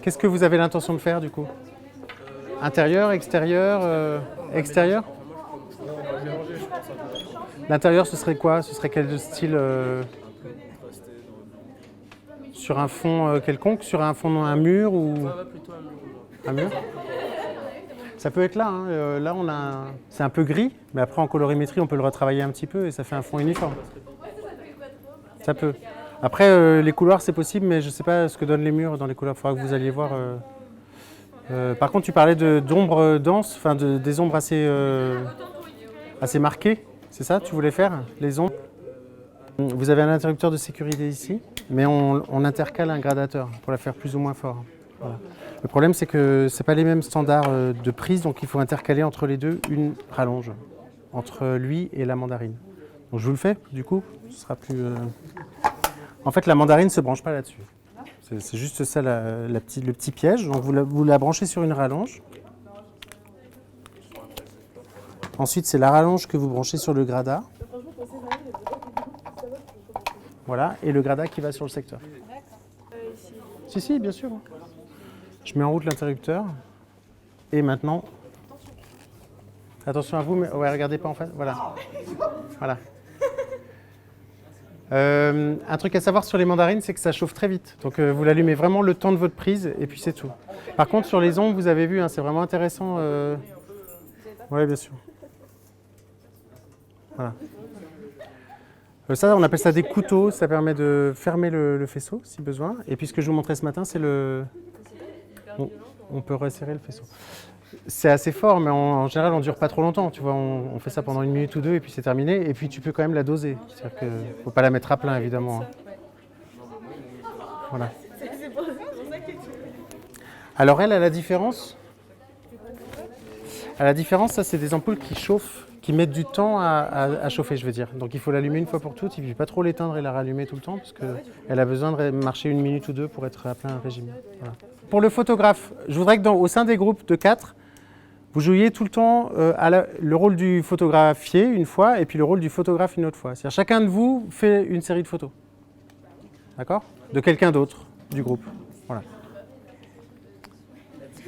Qu'est-ce que vous avez l'intention de faire du coup? Intérieur, extérieur, extérieur? L'intérieur, ce serait quoi? Ce serait quel style sur un fond quelconque? Sur un fond, un mur ou un mur? Ça peut être là. Hein. Là, c'est un peu gris, mais après en colorimétrie, on peut le retravailler un petit peu et ça fait un fond uniforme. Ça peut. Après, les couloirs, c'est possible, mais je ne sais pas ce que donnent les murs dans les couloirs. Il faudra que vous alliez voir. Par contre, tu parlais d'ombres denses, enfin des ombres assez marquées. C'est ça que tu voulais faire, les ombres? Vous avez un interrupteur de sécurité ici, mais on intercale un gradateur pour la faire plus ou moins fort. Voilà. Le problème, c'est que ce n'est pas les mêmes standards de prise, donc il faut intercaler entre les deux une rallonge, entre lui et la mandarine. Donc je vous le fais, du coup, ce sera plus... En fait, la mandarine ne se branche pas là-dessus. C'est juste ça le petit piège. Donc vous la branchez sur une rallonge. Ensuite, c'est la rallonge que vous branchez sur le gradat. Voilà, et le gradat qui va sur le secteur. Si, bien sûr. Je mets en route l'interrupteur. Et maintenant... Attention à vous, mais ouais, regardez pas en face. Voilà. Voilà. Un truc à savoir sur les mandarines, c'est que ça chauffe très vite. Donc vous l'allumez vraiment le temps de votre prise et puis c'est tout. Par contre, sur les ombres, vous avez vu, hein, c'est vraiment intéressant. Oui, bien sûr. Voilà. Ça, on appelle ça des couteaux. Ça permet de fermer le faisceau si besoin. Et puis ce que je vous montrais ce matin, c'est on peut resserrer le faisceau. C'est assez fort, mais en général, on ne dure pas trop longtemps. Tu vois, on fait ça pendant 1 minute ou 2 et puis c'est terminé. Et puis tu peux quand même la doser. C'est-à-dire qu'il ne faut pas la mettre à plein, évidemment. Hein. Voilà. Alors elle, à la différence, ça, c'est des ampoules qui chauffent, qui mettent du temps à chauffer, je veux dire. Donc il faut l'allumer une fois pour toutes. Il ne faut pas trop l'éteindre et la rallumer tout le temps parce qu'elle a besoin de marcher 1 minute ou 2 pour être à plein régime. Voilà. Pour le photographe, je voudrais que au sein des groupes de 4, vous jouiez tout le temps le rôle du photographié une fois et puis le rôle du photographe une autre fois. C'est-à-dire chacun de vous fait une série de photos. D'accord? De quelqu'un d'autre du groupe. Voilà.